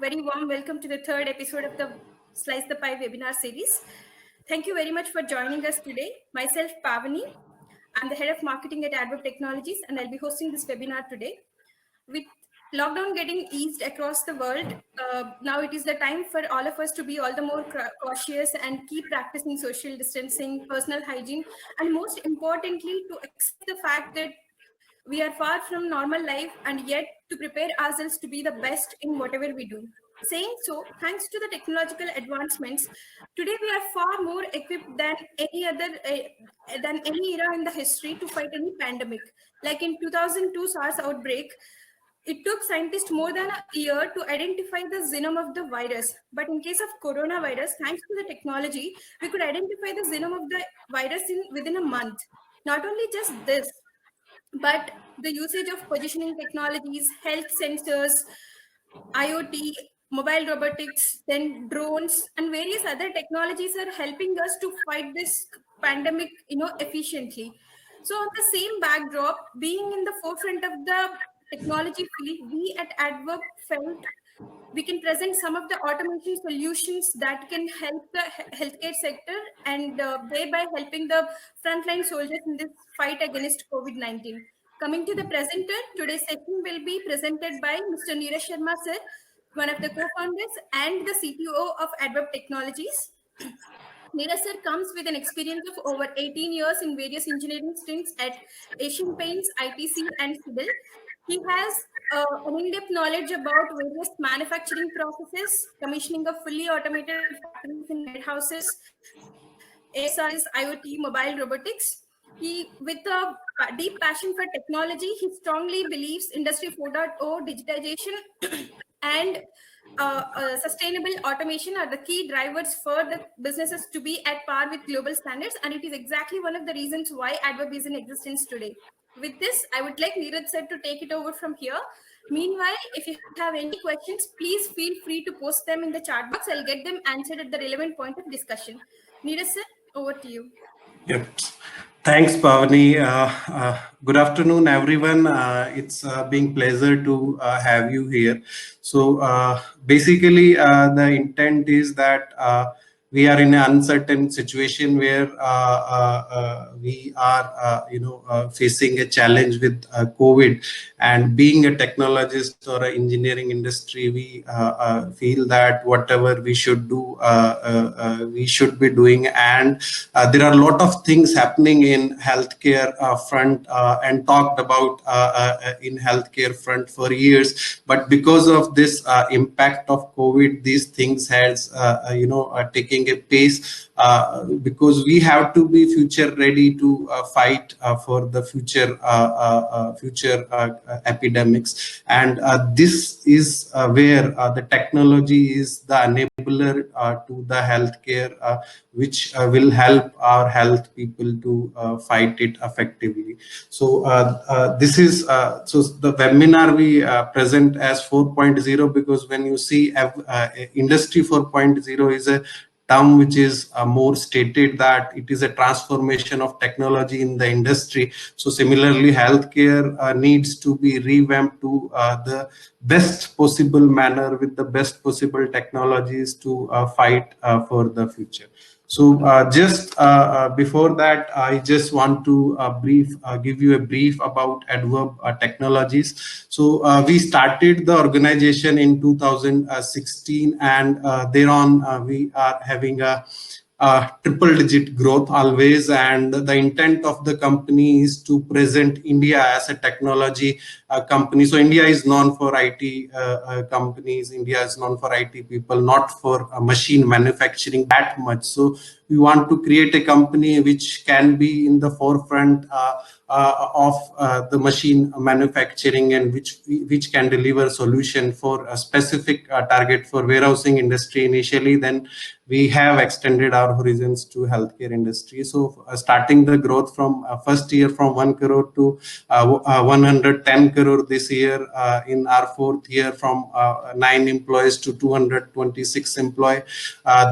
very warm welcome to the third episode of the Slice the Pie webinar series. Thank you very much for joining us today. Myself, Pavani. I'm the head of marketing at AdWeb Technologies, and I'll be hosting this webinar today. With lockdown getting eased across the world, now it is the time for all of us to be all the more cautious and keep practicing social distancing, personal hygiene, and most importantly, to accept the fact that we are far from normal life and yet to prepare ourselves to be the best in whatever we do. Saying so, thanks to the technological advancements, today we are far more equipped than any era in the history to fight any pandemic. Like in 2002 SARS outbreak, it took scientists more than a year to identify the genome of the virus. But in case of coronavirus, thanks to the technology, we could identify the genome of the virus within a month. Not only just this, but the usage of positioning technologies, health sensors, IoT, mobile robotics, then drones, and various other technologies are helping us to fight this pandemic, efficiently. So on the same backdrop, being in the forefront of the technology field, we at AdWork felt we can present some of the automation solutions that can help the healthcare sector and thereby helping the frontline soldiers in this fight against COVID-19. Coming to the presenter, today's session will be presented by Mr. Neeraj Sharma sir, one of the co-founders and the CTO of AdWeb Technologies. Neeraj sir comes with an experience of over 18 years in various engineering stints at Asian Paints, ITC, and Civil. He has an in-depth knowledge about various manufacturing processes, commissioning of fully automated factories and warehouses, ASRs, IoT, mobile robotics. He, with a deep passion for technology, he strongly believes Industry 4.0 digitization and sustainable automation are the key drivers for the businesses to be at par with global standards, and it is exactly one of the reasons why AdWeb is in existence today. With this, I would like Neeraj sir to take it over from here. Meanwhile, if you have any questions, please feel free to post them in the chat box. I'll get them answered at the relevant point of discussion. Neeraj sir, over to you. Yep. Thanks, Pavani. Good afternoon, everyone. It's being pleasure to have you here. So basically, the intent is that we are in an uncertain situation where we are, facing a challenge with COVID. And being a technologist or an engineering industry, we feel that whatever we should do, we should be doing. And there are a lot of things happening in healthcare front and talked about in healthcare front for years. But because of this impact of COVID, these things has, taking a pace because we have to be future ready to fight for the future epidemics. And this is where the technology is the enabler to the healthcare, which will help our health people to fight it effectively. So this is so the webinar we present as 4.0 because when you see industry 4.0 is a term which is more stated that it is a transformation of technology in the industry. So similarly, healthcare needs to be revamped to the best possible manner with the best possible technologies to fight for the future. So just before that, I just want to give you a brief about AdWeb Technologies. So we started the organization in 2016, and thereon we are having a triple-digit growth always, and the intent of the company is to present India as a technology company. So India is known for IT companies, India is known for IT people, not for machine manufacturing that much. So we want to create a company which can be in the forefront of the machine manufacturing, and which can deliver solution for a specific target for warehousing industry initially. Then we have extended our horizons to healthcare industry. So starting the growth from first year from 1 crore to 110 crore this year, in our fourth year from 9 employees to 226 employees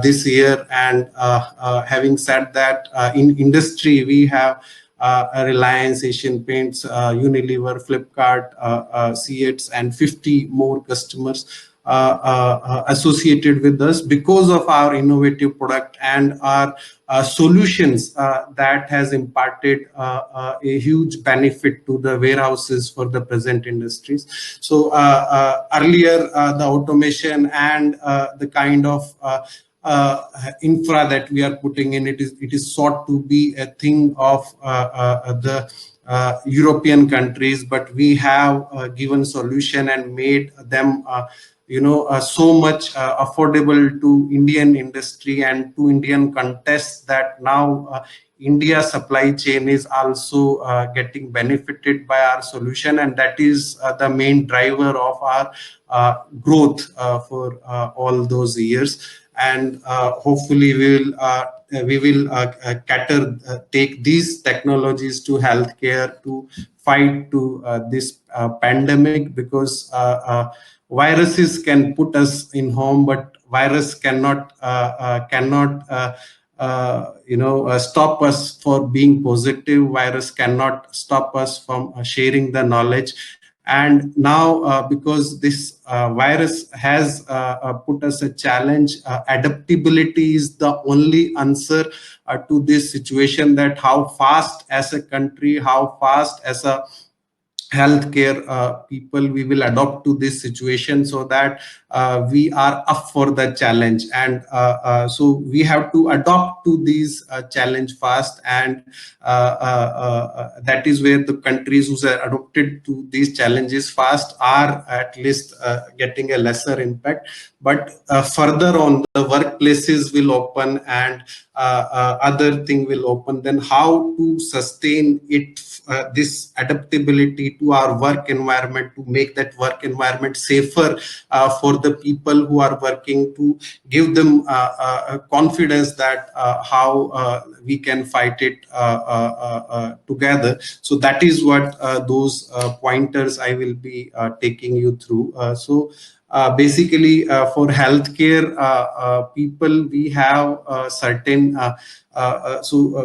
this year. And having said that, in industry we have Reliance, Asian Paints, Unilever, Flipkart, CEATS, and 50 more customers. associated with us because of our innovative product and our solutions that has imparted a huge benefit to the warehouses for the present industries. So earlier, the automation and the kind of infra that we are putting in, it is sought to be a thing of the European countries, but we have given solution and made them so much affordable to Indian industry and to Indian contests that now India supply chain is also getting benefited by our solution, and that is the main driver of our growth for all those years. And hopefully we will take these technologies to healthcare to fight to this pandemic, because viruses can put us in home, but virus cannot stop us for being positive. Virus cannot stop us from sharing the knowledge. And now, because this virus has put us a challenge, adaptability is the only answer to this situation, that how fast as a country, how fast as a healthcare people we will adopt to this situation, so that we are up for the challenge. And so we have to adopt to these challenge fast, and that is where the countries who are adopted to these challenges fast are at least getting a lesser impact. But further on, the workplaces will open and other thing will open. Then how to sustain it, this adaptability to our work environment, to make that work environment safer for the people who are working, to give them confidence that how we can fight it together. So that is what those pointers I will be taking you through. Basically, for healthcare people, we have certain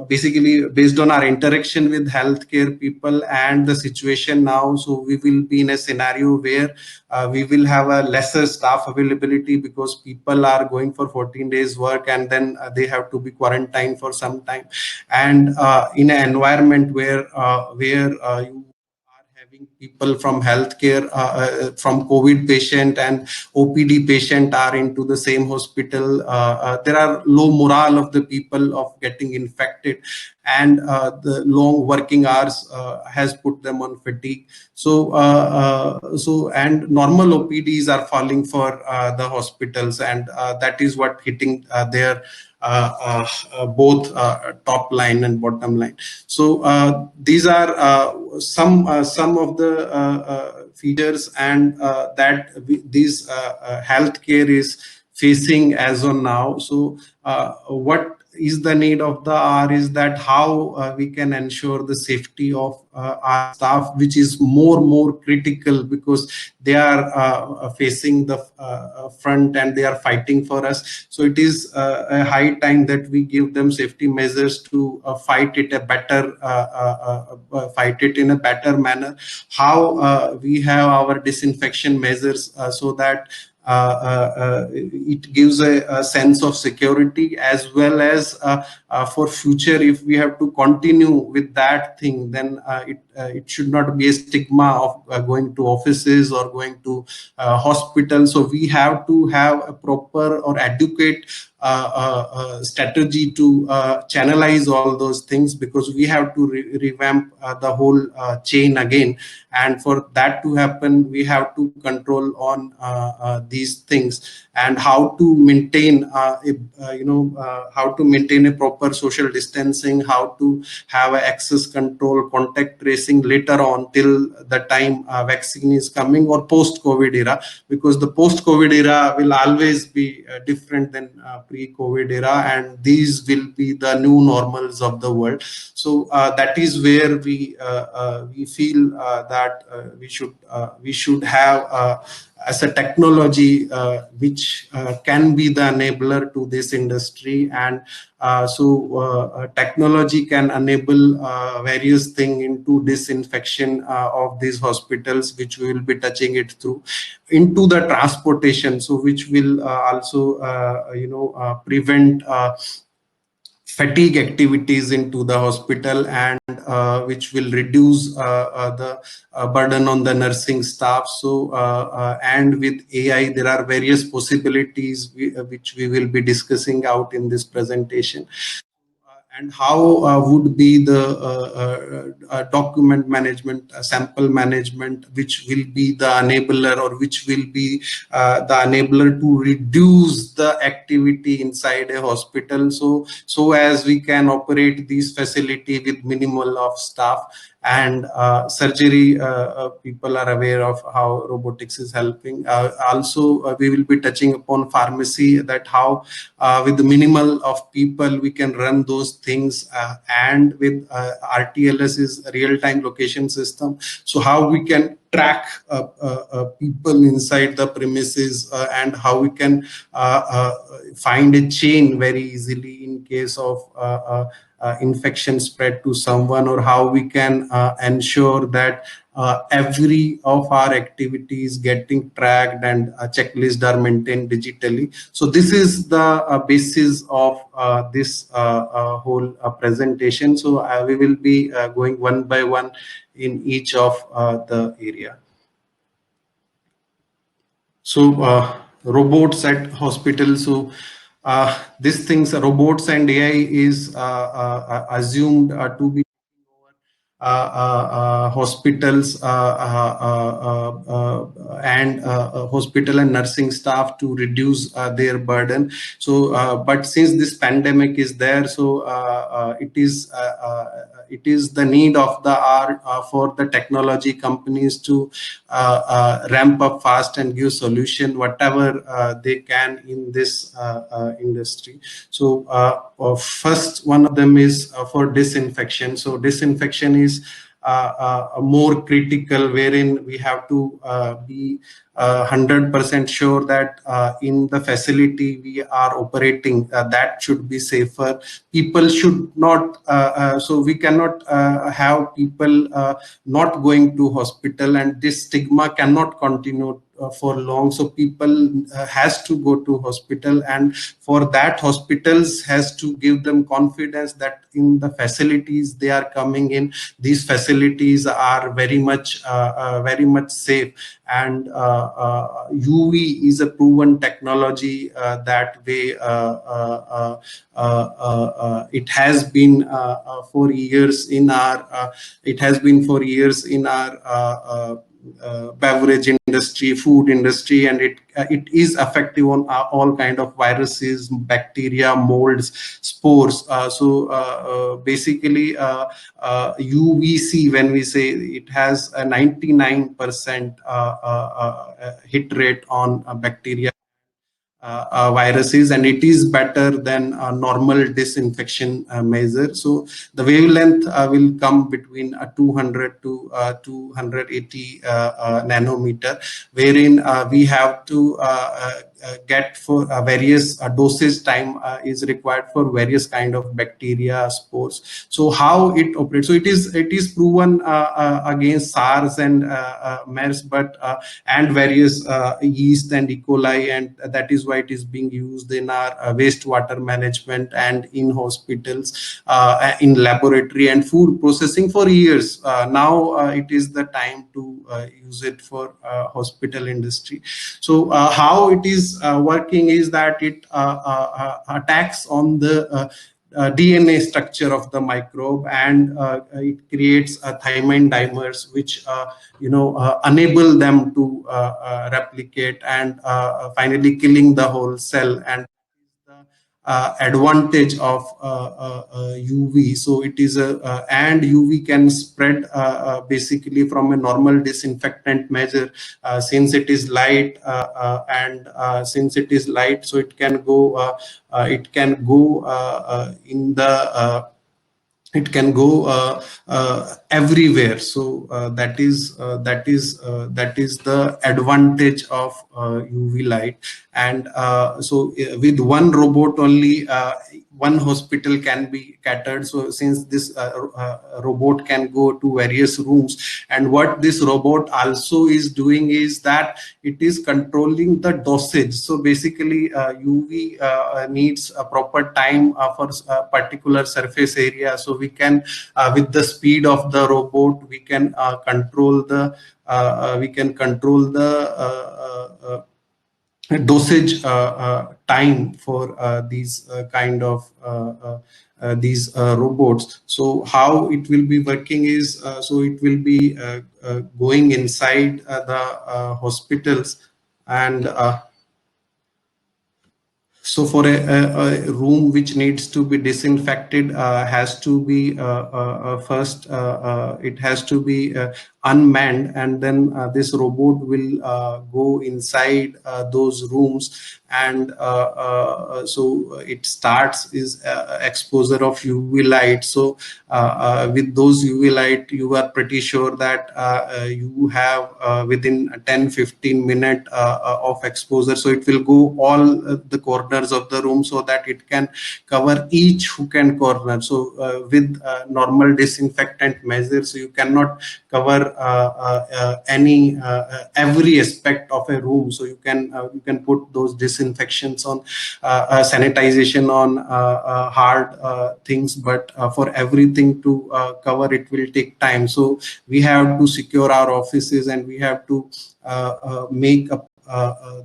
basically, based on our interaction with healthcare people and the situation now, so we will be in a scenario where we will have a lesser staff availability, because people are going for 14 days work and then they have to be quarantined for some time. And in an environment where you having people from healthcare, from COVID patient and OPD patient are into the same hospital. There are low morale of the people of getting infected, and the long working hours has put them on fatigue. So and normal OPDs are falling for the hospitals, and that is what hitting their both top line and bottom line. So these are some of the features and that these healthcare is facing as on now. So what is the need of the hour is that how we can ensure the safety of our staff, which is more critical, because they are facing the front and they are fighting for us. So it is a high time that we give them safety measures to fight it in a better manner. How we have our disinfection measures so that it gives a sense of security, as well as for future, if we have to continue with that thing, then it should not be a stigma of going to offices or going to hospitals. So we have to have a proper or adequate strategy to channelize all those things, because we have to revamp the whole chain again. And for that to happen, we have to control on these things, and how to maintain how to maintain a proper social distancing, how to have access control, contact tracing later on, till the time vaccine is coming, or post-COVID era, because the post-COVID era will always be different than pre-COVID era, and these will be the new normals of the world. So that is where we feel that we should have as a technology which can be the enabler to this industry. And technology can enable various things into disinfection of these hospitals, which we will be touching it through, into the transportation, so which will also prevent fatigue activities into the hospital, and which will reduce the burden on the nursing staff. So and with AI there are various possibilities which we will be discussing out in this presentation. And how would be the document management, sample management, which will be the enabler, or which will be the enabler to reduce the activity inside a hospital, so as we can operate these facility with minimal of staff. And surgery, people are aware of how robotics is helping. Also we will be touching upon pharmacy, that how with the minimal of people we can run those things, and with RTLS is real-time location system, so how we can track people inside the premises, and how we can find a chain very easily in case of infection spread to someone, or how we can ensure that every of our activities getting tracked and a checklist are maintained digitally. So this is the basis of this whole presentation. So we will be going one by one in each of the area. So robots at hospitals. So these things, robots and AI is assumed to be hospitals and hospital and nursing staff to reduce their burden. So but since this pandemic is there, so it is the need of the hour for the technology companies to ramp up fast and give solution whatever they can in this industry. So first one of them is for disinfection. So disinfection is more critical, wherein we have to be 100% sure that in the facility we are operating, that should be safer. People should not, so we cannot have people not going to hospital, and this stigma cannot continue for long. So people has to go to hospital, and for that hospitals has to give them confidence that in the facilities they are coming in, these facilities are very much safe. And UV is a proven technology that way. It has been for years in our beverage industry, food industry, and it is effective on all kind of viruses, bacteria, molds, spores. Basically UVC, when we say, it has a 99% hit rate on bacteria, viruses, and it is better than a normal disinfection measure. So the wavelength will come between 200 to 280 nanometer, wherein we have to get for various dosage time is required for various kind of bacteria, spores. So how it operates, so it is proven against SARS and MERS, but and various yeast and E. coli, and that is why it is being used in our wastewater management and in hospitals, in laboratory and food processing for years. Now it is the time to use it for hospital industry. So how it is working is that it attacks on the DNA structure of the microbe, and it creates thymine dimers, which enable them to replicate, and finally killing the whole cell. And advantage of UV. So it is and UV can spread basically from a normal disinfectant measure, since it is light, and since it is light, so it can go in the it can go everywhere. So that is the advantage of UV light. And with one robot only, one hospital can be catered. So since this robot can go to various rooms, and what this robot also is doing is that it is controlling the dosage. So basically UV needs a proper time for a particular surface area. So we can, with the speed of the robot, we can control the dosage time for these kind of these robots. So how it will be working is, so it will be going inside the hospitals, and so for a room which needs to be disinfected, has to be first, it has to be unmanned, and then this robot will go inside those rooms, and so it starts is exposure of UV light. So with those UV light, you are pretty sure that you have within 10-15 minutes of exposure. So it will go all the corners of the room, so that it can cover each hook and corner. So with normal disinfectant measures, you cannot cover any every aspect of a room. So you can put those disinfections on sanitization on hard things, but for everything to cover, it will take time. So we have to secure our offices, and we have to make up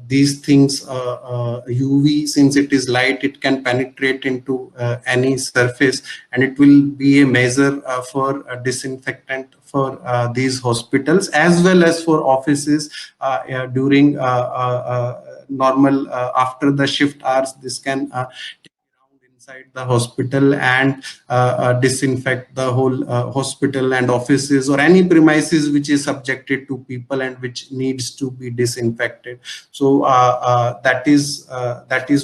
these things UV. Since it is light, it can penetrate into any surface, and it will be a measure for disinfectant for these hospitals as well as for offices during normal after the shift hours. This can inside the hospital and disinfect the whole hospital and offices, or any premises which is subjected to people and which needs to be disinfected. So that is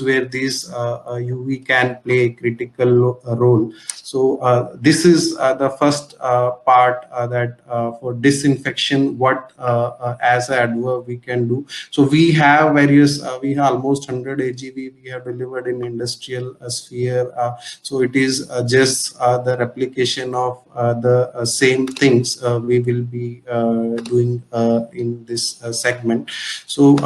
where this UV can play a critical role. So this is the first part, that for disinfection, what as a adverb we can do. So we have various, we have almost 100 AGV we have delivered in industrial sphere. So it is just the replication of the same things we will be doing in this segment. So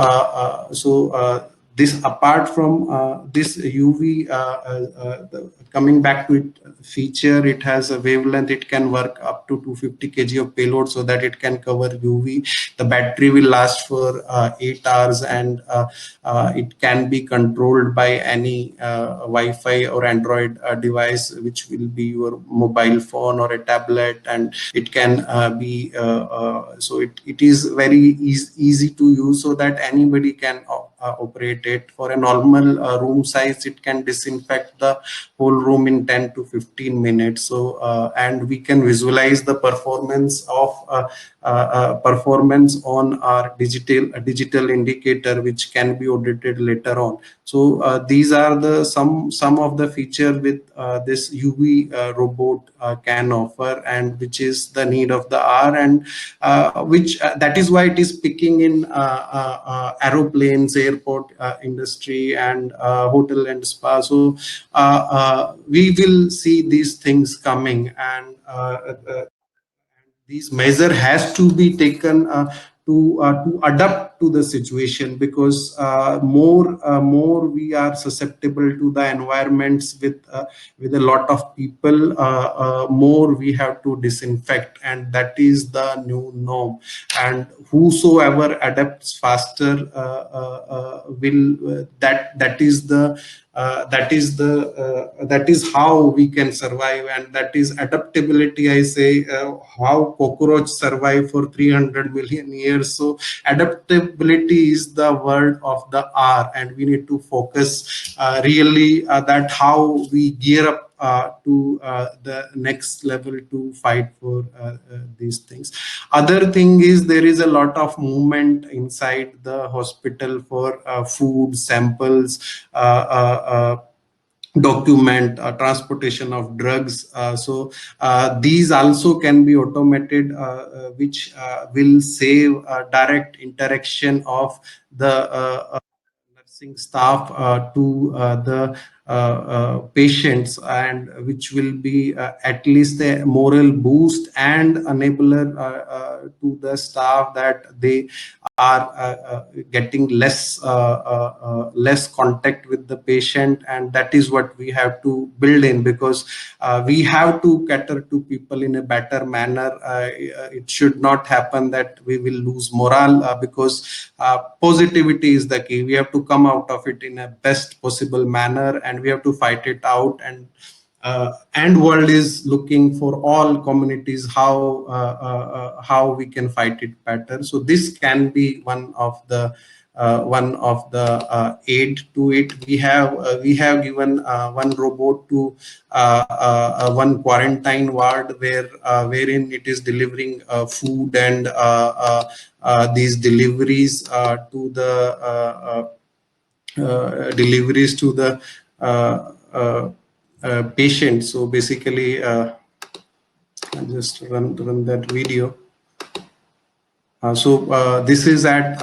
this, apart from this UV, coming back to it feature, it has a wavelength. It can work up to 250 kg of payload, so that it can cover UV. The battery will last for 8 hours, and it can be controlled by any Wi-Fi or Android device, which will be your mobile phone or a tablet, and it can be so it is very easy to use, so that anybody can operate it. For a normal room size, it can disinfect the whole room in 10 to 15 minutes. So and we can visualize the performance of performance on our digital indicator, which can be audited later on. So these are the some of the feature with this UV robot can offer, and which is the need of the hour, and which that is why it is picking in aeroplanes, airport industry, and hotel and spa. So we will see these things coming, and these measure has to be taken to adapt to the situation, because more we are susceptible to the environments with a lot of people, more we have to disinfect, and that is the new norm. And whosoever adapts faster will that is how we can survive, and that is adaptability. I say how cockroach survive for 300 million years. So adaptability is the word of the hour, and we need to focus really that how we gear up to the next level to fight for these things. Other thing is, there is a lot of movement inside the hospital for food samples, document transportation of drugs. So these also can be automated, which will save direct interaction of the nursing staff to the patients, and which will be at least a moral boost and enabler to the staff, that they are getting less contact with the patient. And that is what we have to build in, because we have to cater to people in a better manner. It should not happen that we will lose morale, because positivity is the key. We have to come out of it in a best possible manner, and we have to fight it out. And world is looking for all communities how we can fight it better. So this can be one of the aid to it. We have given one robot to one quarantine ward, wherein it is delivering food and these deliveries to the uh, patient. So basically, I'll just run that video. This is at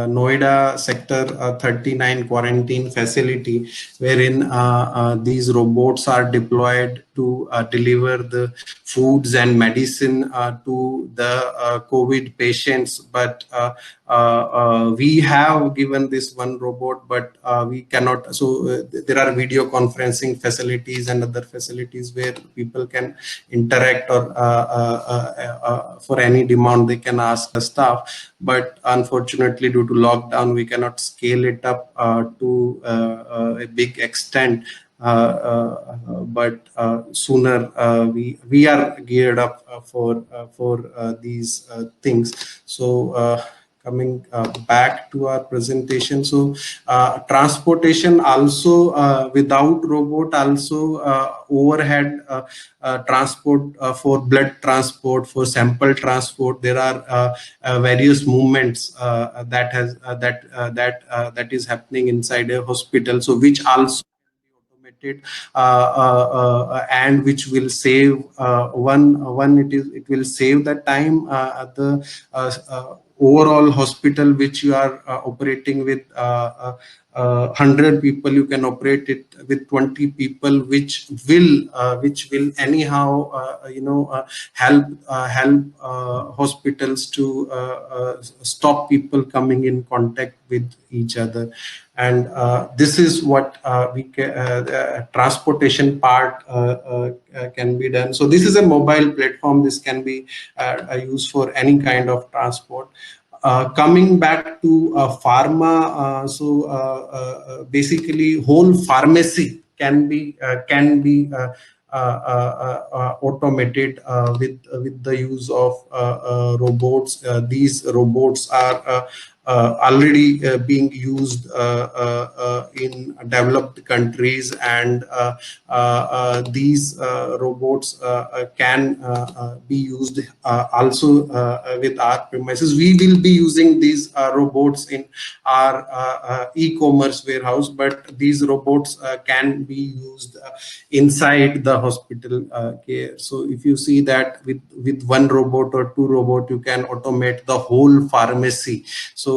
Noida Sector 39 quarantine facility, wherein these robots are deployed to deliver the foods and medicine to the COVID patients. But we have given this one robot, but we cannot. So there are video conferencing facilities and other facilities where people can interact, or for any demand they can ask the staff. But unfortunately, due to lockdown, we cannot scale it up to a big extent. But sooner we are geared up for these things. So coming back to our presentation, so transportation also, without robot, also overhead transport, for blood transport, for sample transport, there are various movements that is happening inside a hospital, so which also automated, and which will save it will save the time at the overall hospital, which you are operating with 100 people. You can operate it with 20 people, which will anyhow help hospitals to stop people coming in contact with each other. And this is what transportation part can be done. So this is a mobile platform. This can be used for any kind of transport. Coming back to pharma, basically whole pharmacy can be automated with the use of robots. These robots are already being used in developed countries, and these robots can be used also with our premises. We will be using these robots in our e-commerce warehouse, but these robots can be used inside the hospital care. So if you see that with one robot or two robot, you can automate the whole pharmacy. So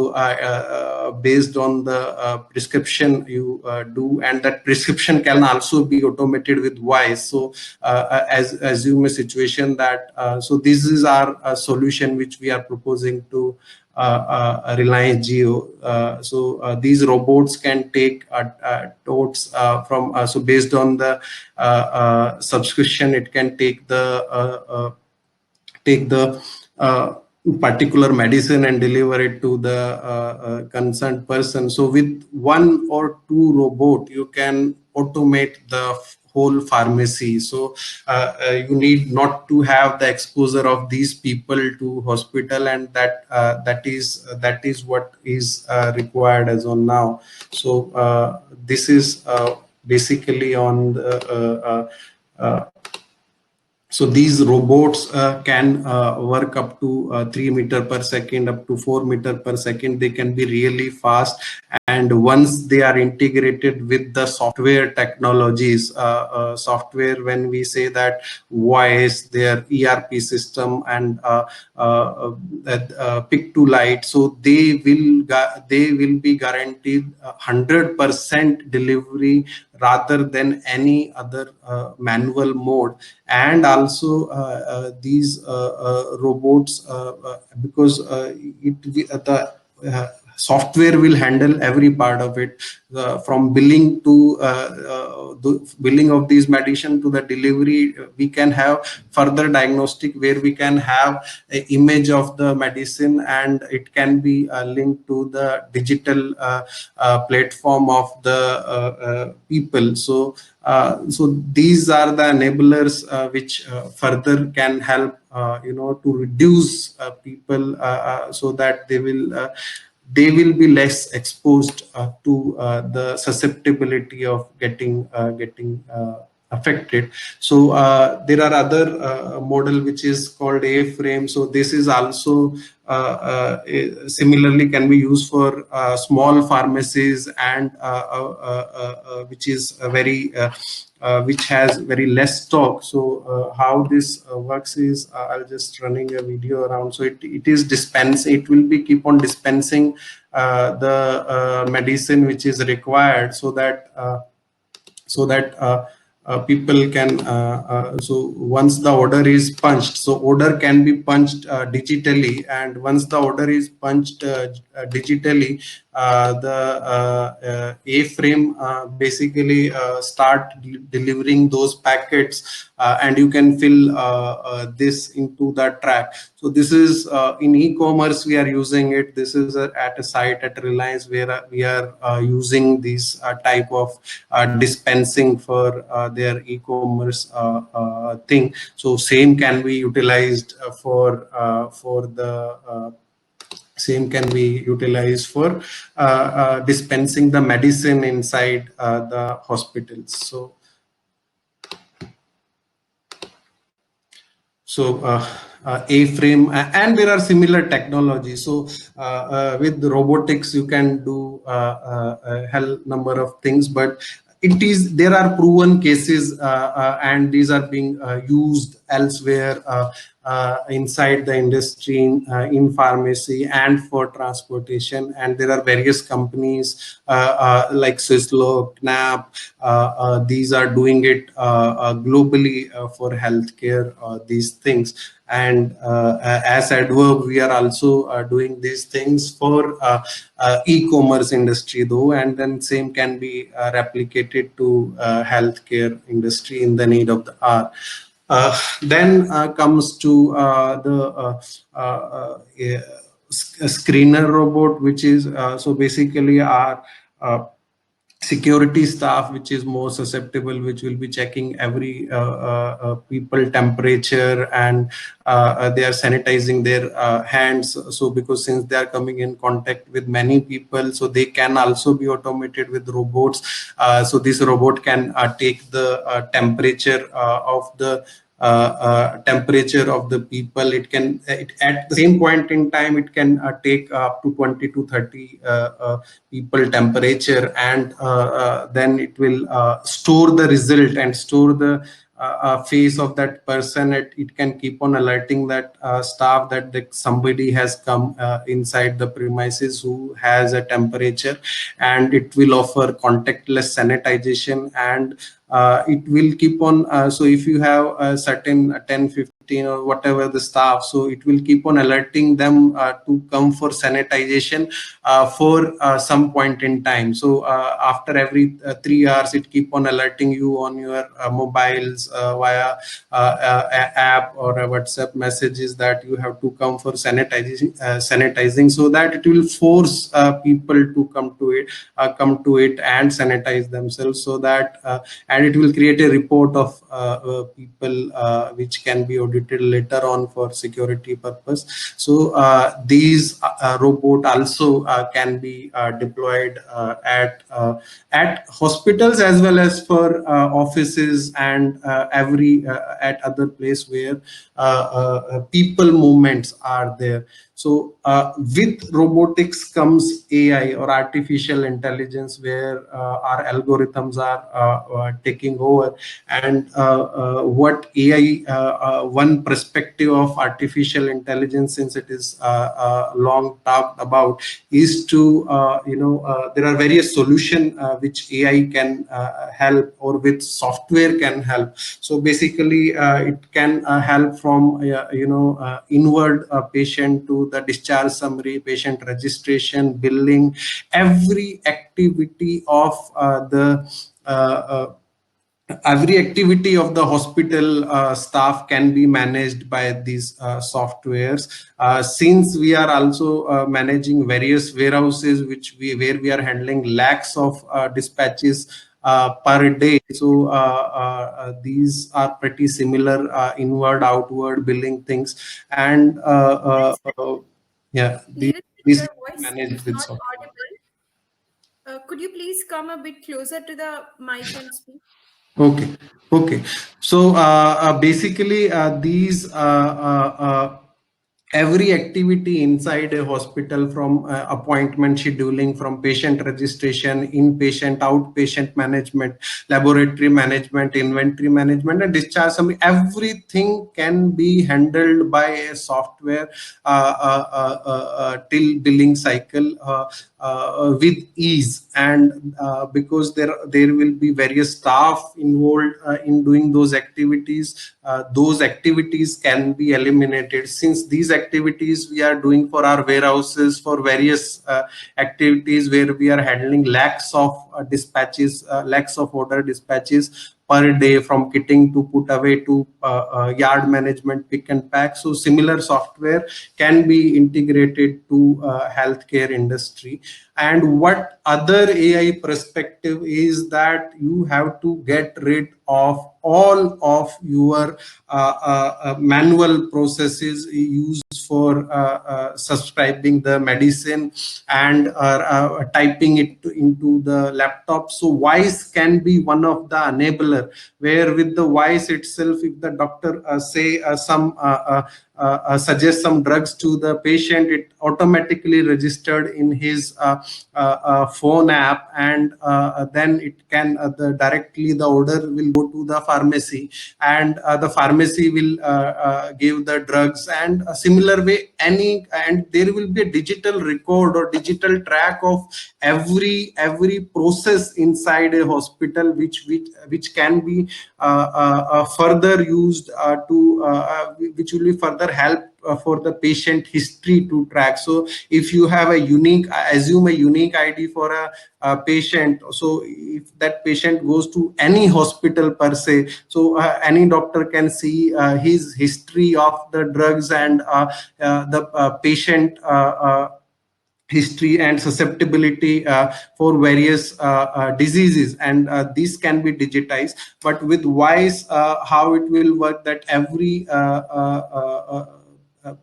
based on the prescription you do, and that prescription can also be automated with voice. So assume a situation that so this is our solution which we are proposing to Reliance Jio. So these robots can take totes from so based on the subscription, it can take the particular medicine and deliver it to the concerned person. So with one or two robot, you can automate the whole pharmacy. So you need not to have the exposure of these people to hospital, and that is what is required as on now. So this is basically on the so these robots can work up to 3 meters per second, up to 4 meters per second. They can be really fast, and once they are integrated with the software technologies, software, when we say that voice, their ERP system, and pick to light, so they will be guaranteed 100% delivery rather than any other manual mode. And also these robots, because the software will handle every part of it, from billing to the billing of these medicine to the delivery. We can have further diagnostic where we can have an image of the medicine, and it can be linked to the digital platform of the people. So these are the enablers which further can help to reduce people, so that they will be less exposed to the susceptibility of getting affected. So there are other model which is called A-frame. So this is also similarly can be used for small pharmacies, and which is very which has very less stock. So how this works is, I'll just running a video around. So it is it will be keep on dispensing the medicine which is required, so that people can so once the order is punched, so order can be punched digitally, and once the order is punched digitally, the A-frame basically start delivering those packets, and you can fill this into the track. So this is in e-commerce we are using it. This is at a site at Reliance where we are using this type of dispensing for their e-commerce thing. So same can be utilized for the same can be utilized for dispensing the medicine inside the hospitals. So A-frame, and there are similar technologies. So with robotics you can do a hell number of things, but there are proven cases, and these are being used elsewhere inside the industry, in pharmacy and for transportation. And there are various companies like Swisslo, Knapp, these are doing it globally for healthcare, these things. And as Adverb, we are also doing these things for e-commerce industry though, and then same can be replicated to healthcare industry in the need of the hour. Then comes to the screener robot, which is so basically our security staff, which is more susceptible, which will be checking every people temperature, and they are sanitizing their hands. So because since they are coming in contact with many people, so they can also be automated with robots. So this robot can take the temperature of the temperature of the people. It can at the same point in time it can take up to 20 to 30 people temperature, and then it will store the result and store the face of that person. It can keep on alerting that staff that somebody has come inside the premises who has a temperature, and it will offer contactless sanitization, and it will keep on so if you have a certain 10, 15 or whatever the staff, so it will keep on alerting them to come for sanitization for some point in time. So after every 3 hours it keep on alerting you on your mobiles via app or a WhatsApp messages that you have to come for sanitizing, so that it will force people to come to it and sanitize themselves, so that and it will create a report of people which can be audited later on for security purpose. So these robot also can be deployed at hospitals as well as for offices, and every at other place where people movements are there. So with robotics comes AI or artificial intelligence, where our algorithms are taking over. And what AI, one perspective of artificial intelligence, since it is long talked about, is to there are various solutions which AI can help, or with software can help. So basically, it can help from inward patient to the discharge summary, patient registration, billing, every activity of the every activity of the hospital staff can be managed by these softwares. Since we are also managing various warehouses where we are handling lakhs of dispatches per day, so these are pretty similar inward outward billing things. And yeah, Neeraj, these your can be voice managed is with not software. audible. Could you please come a bit closer to the mic and speak? Okay, okay. So basically, these every activity inside a hospital, from appointment scheduling, from patient registration, inpatient, outpatient management, laboratory management, inventory management, and discharge summary, everything can be handled by a software till billing cycle with ease. And because there will be various staff involved in doing those activities can be eliminated, since these activities we are doing for our warehouses, for various activities where we are handling lakhs of dispatches, lakhs of order dispatches per day, from kitting to put away to yard management, pick and pack. So similar software can be integrated to healthcare industry. And what other AI perspective is that you have to get rid of all of your manual processes used for subscribing the medicine and typing it into the laptop. So voice can be one of the enabler, where with the voice itself, if the doctor say some suggest some drugs to the patient, it automatically registered in his phone app. And then it can directly the order will go to the pharmacy, and the pharmacy will give the drugs. And a similar way, and there will be a digital record or digital track of every process inside a hospital, which can be further used which will be further help for the patient history to track. So if you have a unique, assume a unique ID for a patient, so if that patient goes to any hospital per se, so any doctor can see his history of the drugs and the patient history and susceptibility for various diseases. And these can be digitized. But with voice, how it will work, that every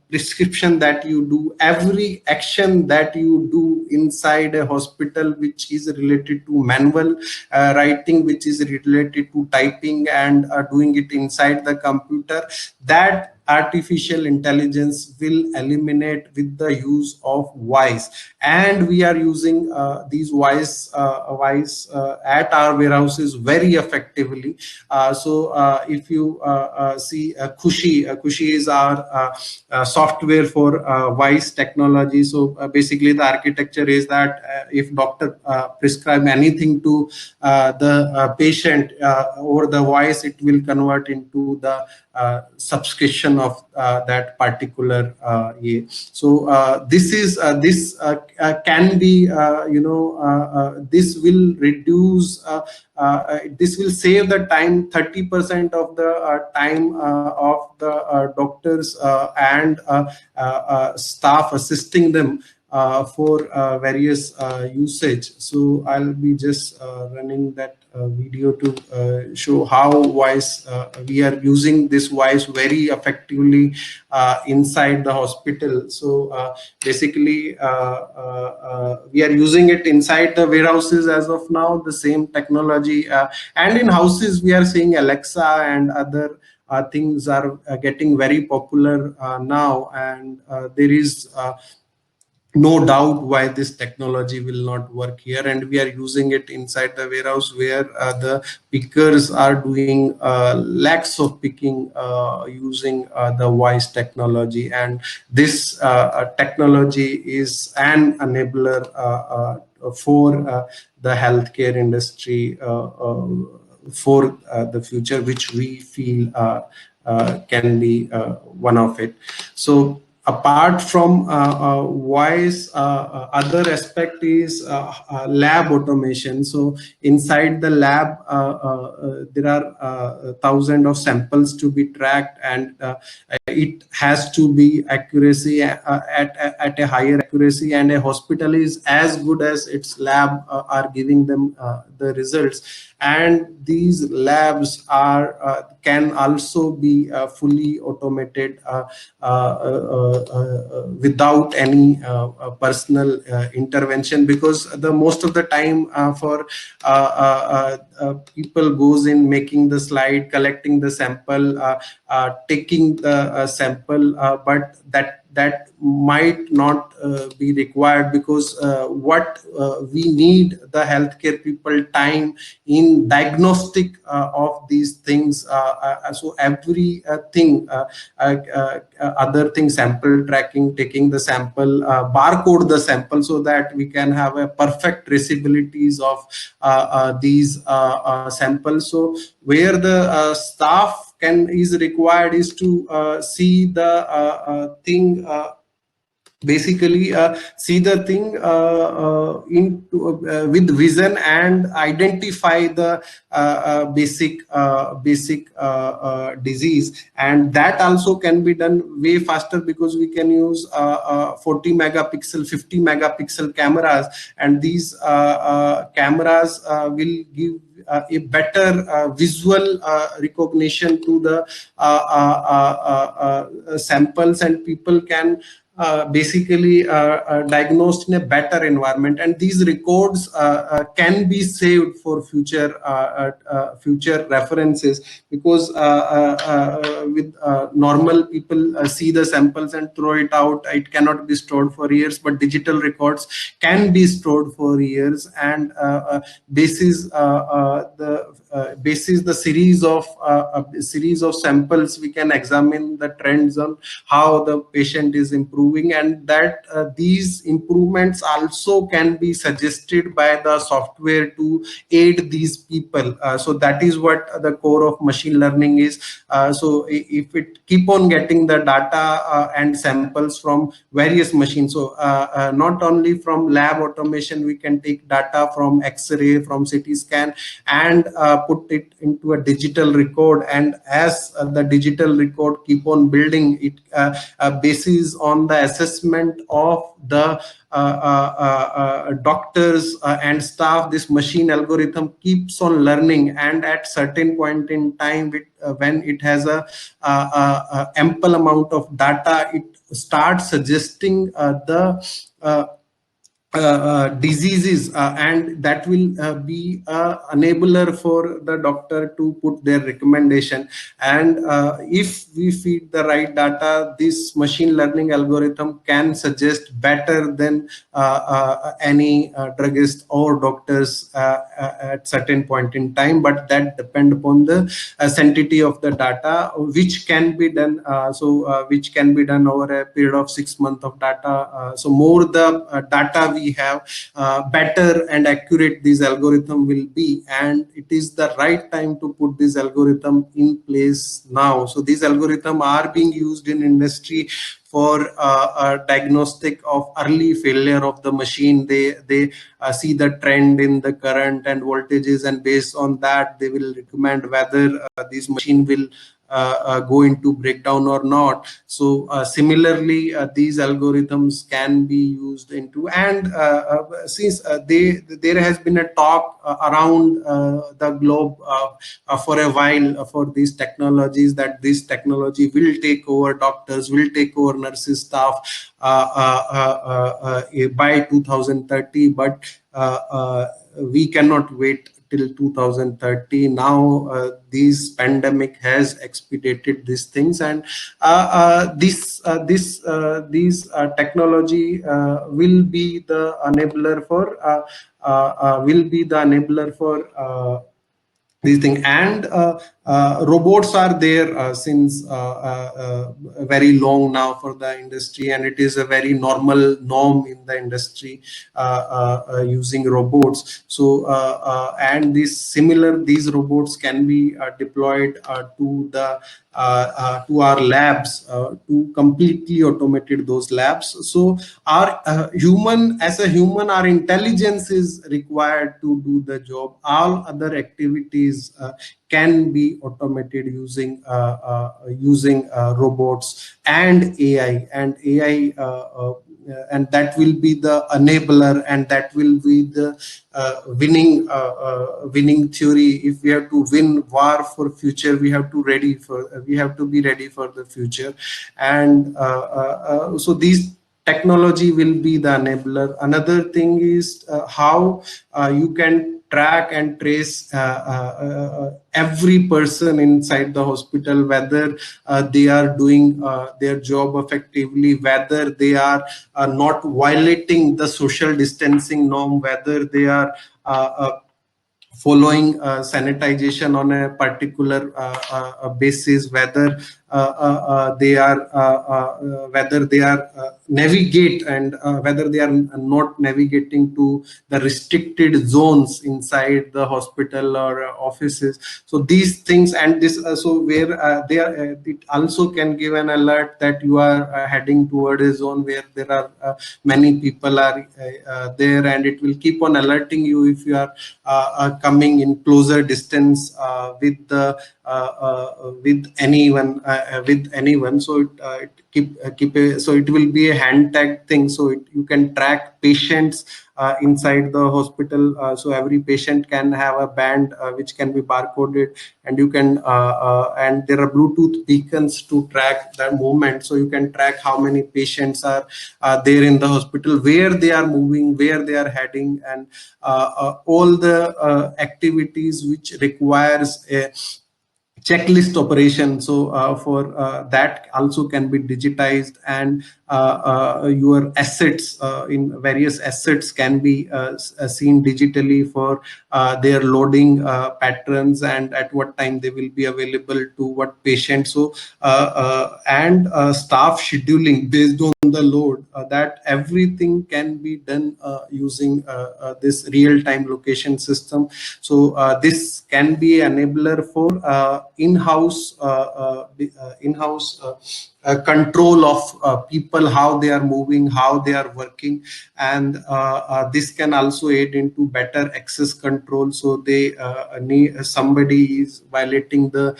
prescription that you do, every action that you do inside a hospital, which is related to manual writing, which is related to typing and doing it inside the computer, that artificial intelligence will eliminate with the use of voice. And we are using these voice at our warehouses very effectively. So if you see Kushi is our software for voice technology. So basically the architecture is that if doctor prescribe anything to the patient over the voice, it will convert into the subscription of that particular year. So this can be this will reduce this will save the time, 30% of the time of the doctors and staff assisting them for various usage. So I'll be just running that video to show how voice we are using this voice very effectively inside the hospital. So basically we are using it inside the warehouses as of now, the same technology, and in houses we are seeing Alexa and other things are getting very popular now, and there is no doubt why this technology will not work here, and we are using it inside the warehouse where the pickers are doing lakhs of picking using the voice technology. And this technology is an enabler for the healthcare industry for the future, which we feel can be one of it. So apart from voice, other aspect is lab automation. So inside the lab, there are thousands of samples to be tracked, and it has to be accuracy at a higher accuracy, and a hospital is as good as its lab are giving them the results. And these labs are can also be fully automated without any personal intervention, because the most of the time for people goes in making the slide, collecting the sample, taking the sample, but that might not be required, because what we need the healthcare people time in diagnostic of these things. So every thing, other thing, sample tracking, taking the sample, barcode the sample, so that we can have a perfect traceabilities of these samples. So where the staff is required is to see the thing, basically see the thing with vision, and identify the basic disease. And that also can be done way faster, because we can use 40 megapixel, 50 megapixel cameras, and these cameras will give a better visual recognition to the samples, and people can basically diagnosed in a better environment. And these records can be saved for future references, because with normal people see the samples and throw it out. It cannot be stored for years, but digital records can be stored for years. And this is the series of samples, we can examine the trends on how the patient is improving, and that these improvements also can be suggested by the software to aid these people. So that is what the core of machine learning is. So if it keep on getting the data and samples from various machines, so not only from lab automation, we can take data from X-ray, from CT scan, and put it into a digital record. And as the digital record keep on building, it basis on the assessment of the doctors and staff, this machine algorithm keeps on learning. And at certain point in time, when it has a ample amount of data, it starts suggesting the diseases, and that will be an enabler for the doctor to put their recommendation. And if we feed the right data, this machine learning algorithm can suggest better than any druggist or doctors at certain point in time. But that depend upon the sanctity of the data, which can be done which can be done over a period of 6 months of data. So more the data we have, better and accurate this algorithm will be. And it is the right time to put this algorithm in place now. So these algorithms are being used in industry for diagnostic of early failure of the machine. They see the trend in the current and voltages, and based on that they will recommend whether this machine will go into breakdown or not. So similarly, these algorithms can be used into, and since there has been a talk around the globe for a while for these technologies, that this technology will take over doctors, will take over nurses, staff by 2030. But we cannot wait till 2030. Now this pandemic has expedited these things, and these technology will be the enabler for these things. And robots are there since very long now for the industry, and it is a very normal norm in the industry using robots. So and these robots can be deployed to our labs, to completely automated those labs. So our as a human, our intelligence is required to do the job. All other activities can be automated using robots and AI. And that will be the enabler, and that will be the winning theory. If we have to win war for future, we have to be ready for the future. And so these technology will be the enabler. Another thing is how you can track and trace every person inside the hospital, whether they are doing their job effectively, whether they are not violating the social distancing norm, whether they are following sanitization on a particular basis, whether whether they are navigate, and whether they are not navigating to the restricted zones inside the hospital or offices. So these things, and this so where they are, it also can give an alert that you are heading toward a zone where there are many people are there, and it will keep on alerting you if you are coming in closer distance with anyone. So so it will be a hand tag thing. So you can track patients inside the hospital. So every patient can have a band which can be barcoded, and you can and there are Bluetooth beacons to track the movement. So you can track how many patients are there in the hospital, where they are moving, where they are heading, and all the activities which requires a checklist operation. So for that also can be digitized, and your assets in various assets can be seen digitally for their loading patterns, and at what time they will be available to what patient. So and staff scheduling based on the load, that everything can be done using this real-time location system. So this can be enabler for in-house control of people, how they are moving, how they are working. And this can also aid into better access control. So they need somebody is violating the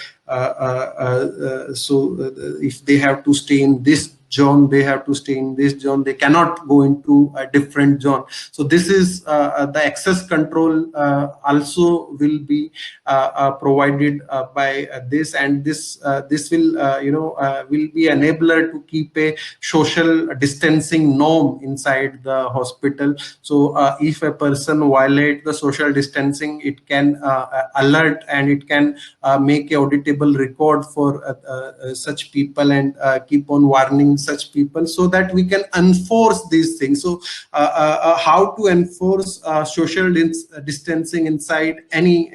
if they have to stay in this zone, they have to stay in this zone, they cannot go into a different zone. So this is the access control also will be provided by this, and this will will be enabler to keep a social distancing norm inside the hospital. So if a person violate the social distancing, it can alert, and it can make a auditable record for such people, and keep on warning such people, so that we can enforce these things. So how to enforce social distancing inside any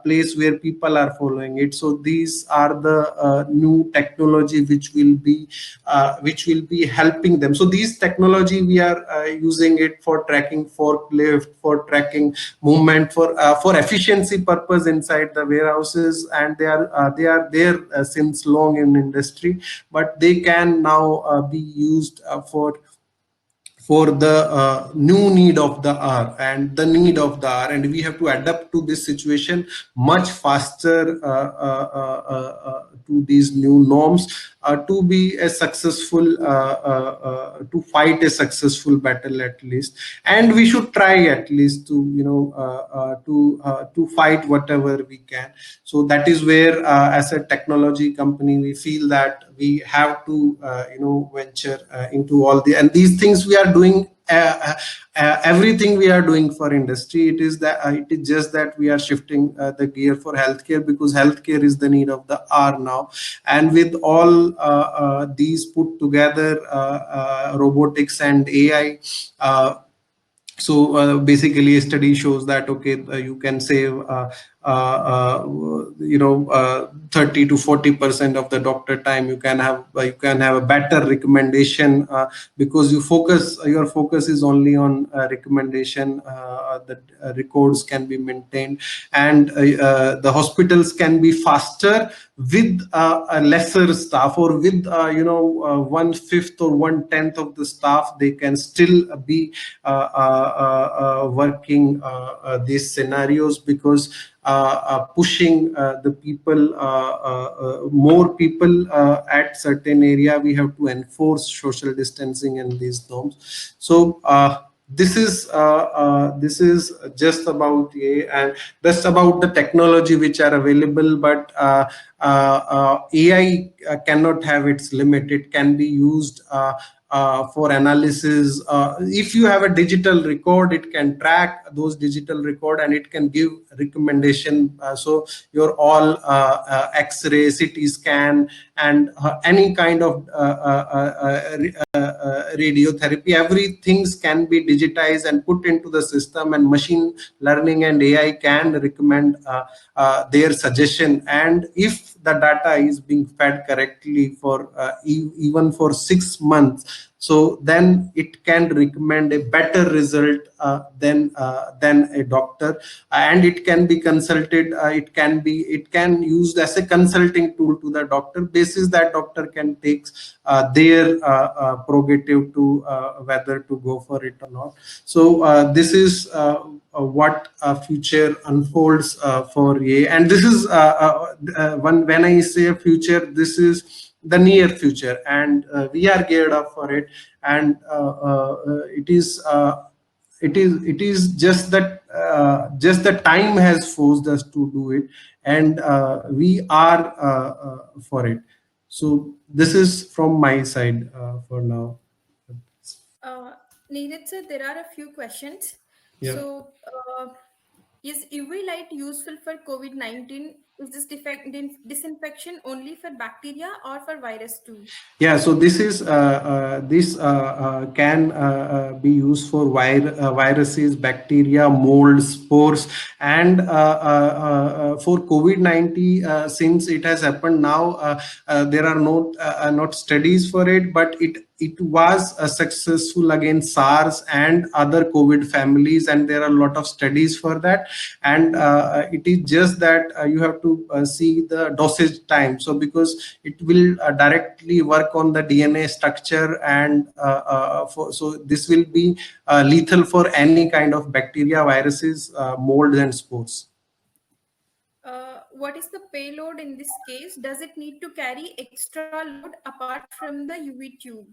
place where people are following it. So these are the new technology which will be helping them. So these technology, we are using it for tracking forklift, for tracking movement, for efficiency purpose inside the warehouses, and they are there since long in industry, but they can now be used for the new need of the hour, and the need of the hour, and we have to adapt to this situation much faster to these new norms to be a successful to fight a successful battle at least. And we should try at least to to fight whatever we can. So that is where as a technology company, we feel that we have to venture into all and these things we are doing everything we are doing for industry, it is that it is just that we are shifting the gear for healthcare, because healthcare is the need of the hour now. And with all these put together, robotics and AI, so basically a study shows that okay, you can save you know 30 to 40% of the doctor time. You can have a better recommendation, because your focus is only on recommendation. The records can be maintained, and the hospitals can be faster with a lesser staff, or with 1/5 or 1/10 of the staff. They can still be working these scenarios, because pushing the people, more people at certain area, we have to enforce social distancing and these norms. So this is just about and just about the technology which are available. But AI cannot have its limit. It can be used for analysis. If you have a digital record, it can track those digital record, and it can give recommendation. So your all X-ray, CT scan, and any kind of radiotherapy, everything can be digitized and put into the system, and machine learning and AI can recommend their suggestion. And if the data is being fed correctly for even for 6 months, so then it can recommend a better result than a doctor. And it can be consulted, it can used as a consulting tool to the doctor. Basis that doctor can take their prerogative to whether to go for it or not. So this is what future unfolds for AI. And this is when I say future, this is the near future, and we are geared up for it. And it is just the time has forced us to do it, and we are for it. So this is from my side for now. Neeraj sir, there are a few questions. Yeah. So, is UV light useful for COVID-19? Is this disinfection only for bacteria or for virus too? Yeah, so this can be used for viruses, bacteria, molds, spores. And for COVID-19, since it has happened now, there are not studies for it, but it was successful against SARS and other COVID families, and there are a lot of studies for that. And it is just that you have to see the dosage time. So because it will directly work on the DNA structure, and so this will be lethal for any kind of bacteria, viruses, molds, and spores. What is the payload in this case? Does it need to carry extra load apart from the UV tube?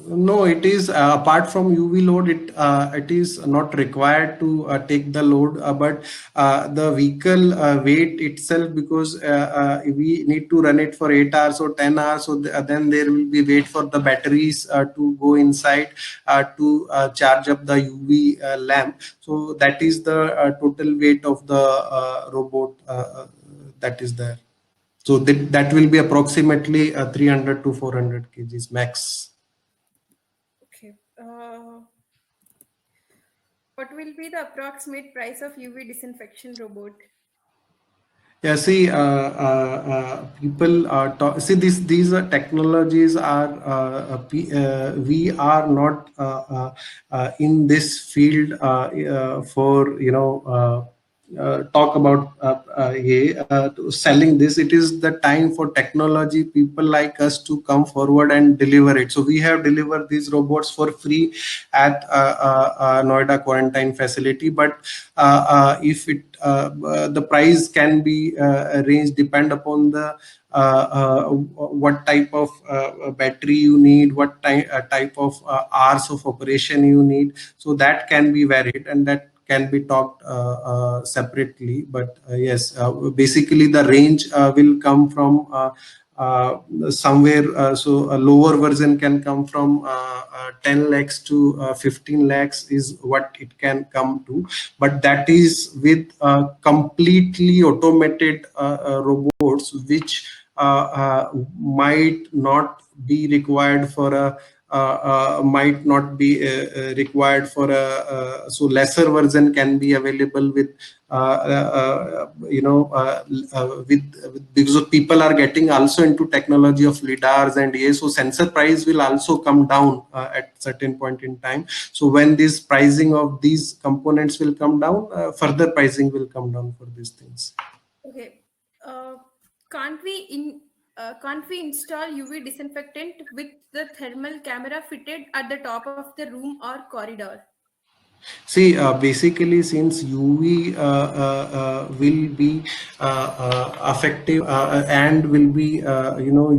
No, it is apart from UV load, it is not required to take the load, but the vehicle weight itself, because we need to run it for 8 hours or 10 hours, so then there will be weight for the batteries to go inside to charge up the UV lamp. So that is the total weight of the robot that is there. So that will be approximately 300 to 400 kgs max. Okay. What will be the approximate price of UV disinfection robot? Yeah, see, people see these technologies are we are not in this field for talk about selling this. It is the time for technology people like us to come forward and deliver it. So we have delivered these robots for free at Noida quarantine facility. But if the price can be arranged depend upon the what type of battery you need, what type of hours of operation you need. So that can be varied, and that can be talked separately. But yes, basically the range will come from somewhere, so a lower version can come from 10 lakhs to 15 lakhs is what it can come to, but that is with completely automated robots, which might not be required for a might not be required for a so lesser version can be available with because people are getting also into technology of lidars and AI, so sensor price will also come down at certain point in time. So when this pricing of these components will come down, further pricing will come down for these things. Okay. Uh, can't we can't we install UV disinfectant with the thermal camera fitted at the top of the room or corridor? See, basically, since UV will be effective and will be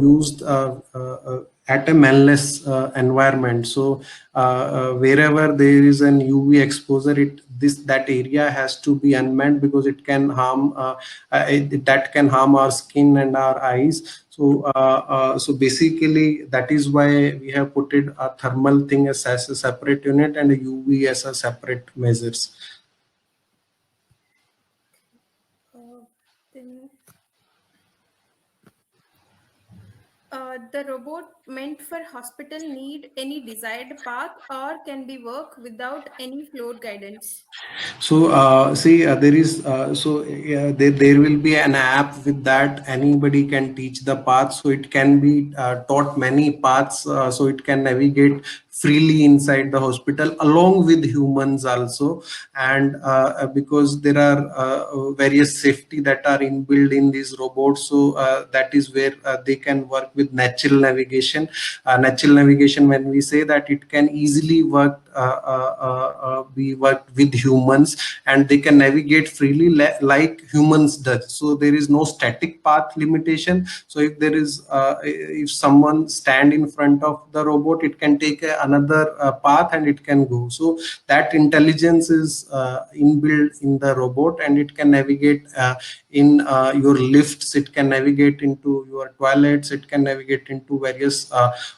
used at a manless environment, so wherever there is an UV exposure, that area has to be unmanned because it can harm that can harm our skin and our eyes. So basically, that is why we have put it a thermal thing as a separate unit and a UV as a separate measures. Then the robot meant for hospital need any desired path or can be work without any floor guidance? So see, there is there will be an app with that anybody can teach the path, so it can be taught many paths, so it can navigate freely inside the hospital along with humans also. And because there are various safety that are inbuilt in these robots, so that is where they can work with natural navigation. Natural navigation, when we say that, it can easily work be worked with humans, and they can navigate freely like humans does. So there is no static path limitation. So if there is if someone stand in front of the robot, it can take another path and it can go. So that intelligence is inbuilt in the robot, and it can navigate in your lifts, it can navigate into your toilets, it can navigate into various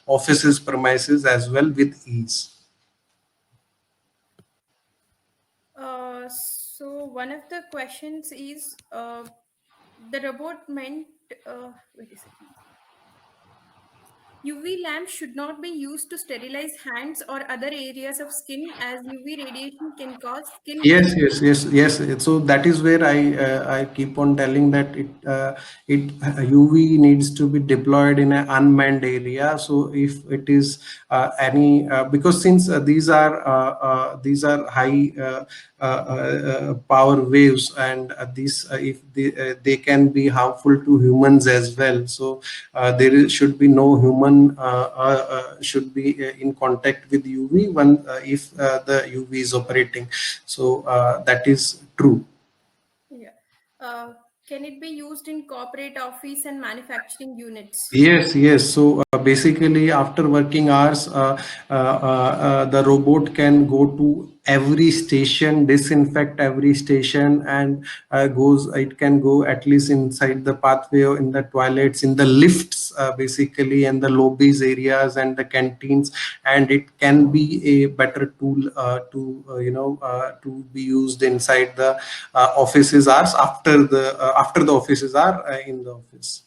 offices premises as well with ease. So one of the questions is the robot meant wait a second. UV lamps should not be used to sterilize hands or other areas of skin as UV radiation can cause skin Yes, irritation. yes, yes, yes. So that is where I keep on telling that it UV needs to be deployed in an unmanned area. So if it is any because since these are high power waves, and these if they can be harmful to humans as well. So should be no human should be in contact with UV when if the UV is operating. So that is true. Yeah. Can it be used in corporate office and manufacturing units? Yes, yes. So basically, after working hours, the robot can go to every station, disinfect every station, and goes. It can go at least inside the pathway, or in the toilets, in the lifts, basically, and the lobbies areas and the canteens, and it can be a better tool to to be used inside the offices hours after the offices are in the office.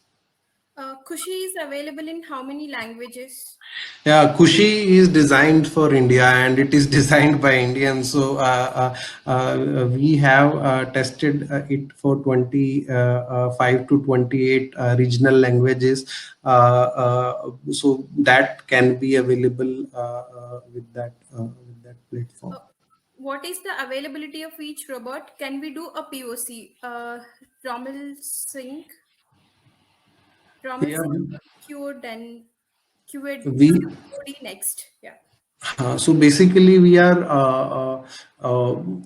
Kushi is available in how many languages? Yeah, Kushi is designed for India, and it is designed by Indians. So we have tested it for 25 to 28 regional languages. So that can be available with that platform. What is the availability of each robot? Can we do a POC? Rommel Yeah, Singh QOD and we QOD next. Yeah. So basically, we are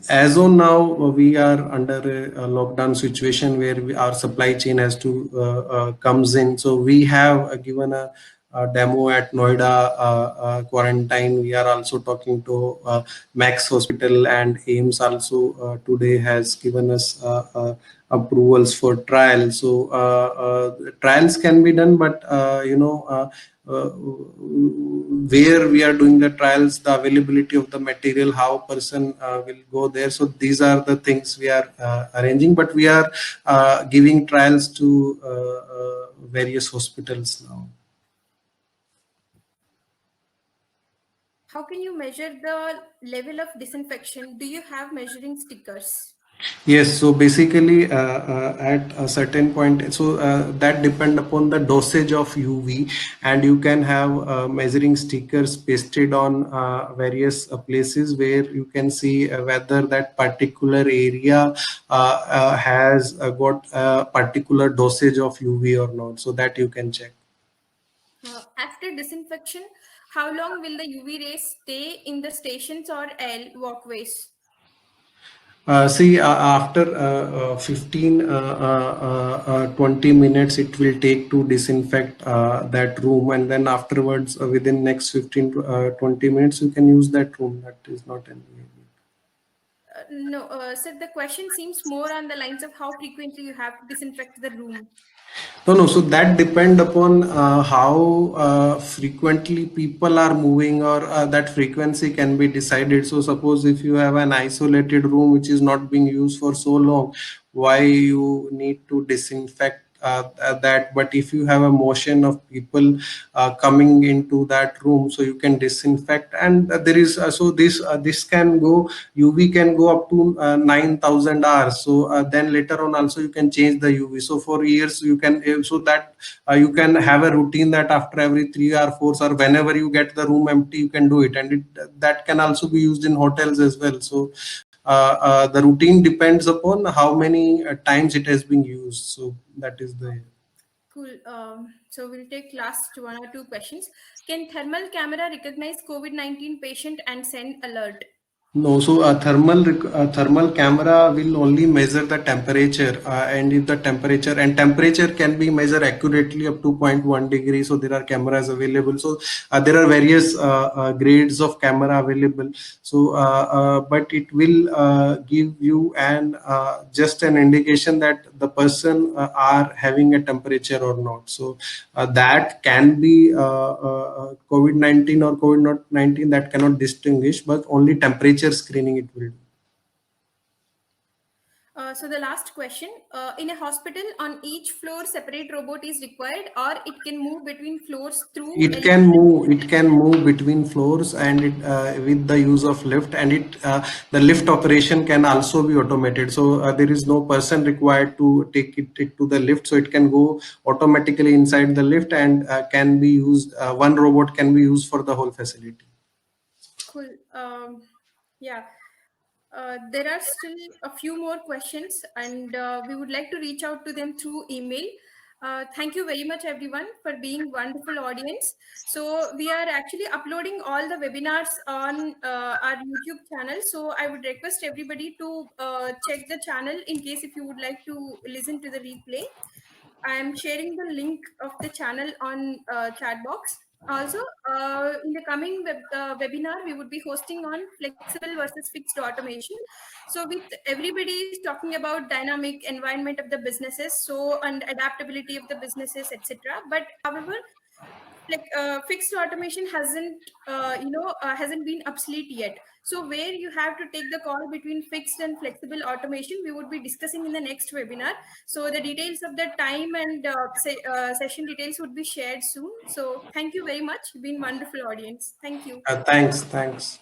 as on now we are under a lockdown situation where our supply chain has to comes in. So we have given a demo at Noida quarantine. We are also talking to Max Hospital, and AIMS also today has given us approvals for trials. So trials can be done, but where we are doing the trials, the availability of the material, how person will go there. So these are the things we are arranging, but we are giving trials to various hospitals now. How can you measure the level of disinfection? Do you have measuring stickers? Yes, so basically at a certain point, so that depend upon the dosage of UV, and you can have measuring stickers pasted on various places where you can see whether that particular area has got a particular dosage of UV or not, so that you can check. After disinfection, how long will the UV rays stay in the stations or L walkways? See, after 15, 20 minutes, it will take to disinfect that room, and then afterwards, within next 15 to 20 minutes, you can use that room. That is not an No, sir, the question seems more on the lines of how frequently you have to disinfect the room. No. So that depend upon how frequently people are moving, or that frequency can be decided. So suppose if you have an isolated room which is not being used for so long, why you need to disinfect that? But if you have a motion of people coming into that room, so you can disinfect, and there is so this can go, UV can go up to 9,000 hours. So then later on also you can change the UV. So for years you can, so that you can have a routine that after every 3 or 4 or whenever you get the room empty, you can do it, and that can also be used in hotels as well. So the routine depends upon how many times it has been used. So that is the. Cool. So we'll take last one or two questions. Can thermal camera recognize COVID-19 patient and send alert? No, so a thermal camera will only measure the temperature, and if the temperature can be measured accurately up to zero point 0.1 degree. So there are cameras available. So there are various grades of camera available. So but it will give you an just an indication that the person are having a temperature or not. So that can be COVID-19 or COVID-19, that cannot distinguish, but only temperature screening it will do. So the last question, in a hospital, on each floor, separate robot is required, or it can move between floors through It can move. It can move between floors, and it with the use of lift, and the lift operation can also be automated. So there is no person required to take it to the lift. So it can go automatically inside the lift, and can be used. One robot can be used for the whole facility. Cool. Yeah. There are still a few more questions, and we would like to reach out to them through email. Thank you very much, everyone, for being wonderful audience. So we are actually uploading all the webinars on our YouTube channel. So I would request everybody to check the channel in case if you would like to listen to the replay. I am sharing the link of the channel on chat box. Also, in the coming webinar, we would be hosting on flexible versus fixed automation. So with everybody is talking about dynamic environment of the businesses, so and adaptability of the businesses, etc. But however, like fixed automation hasn't been obsolete yet. So where you have to take the call between fixed and flexible automation, we would be discussing in the next webinar. So the details of the time and session details would be shared soon. So thank you very much. Been wonderful audience. Thank you. Thanks.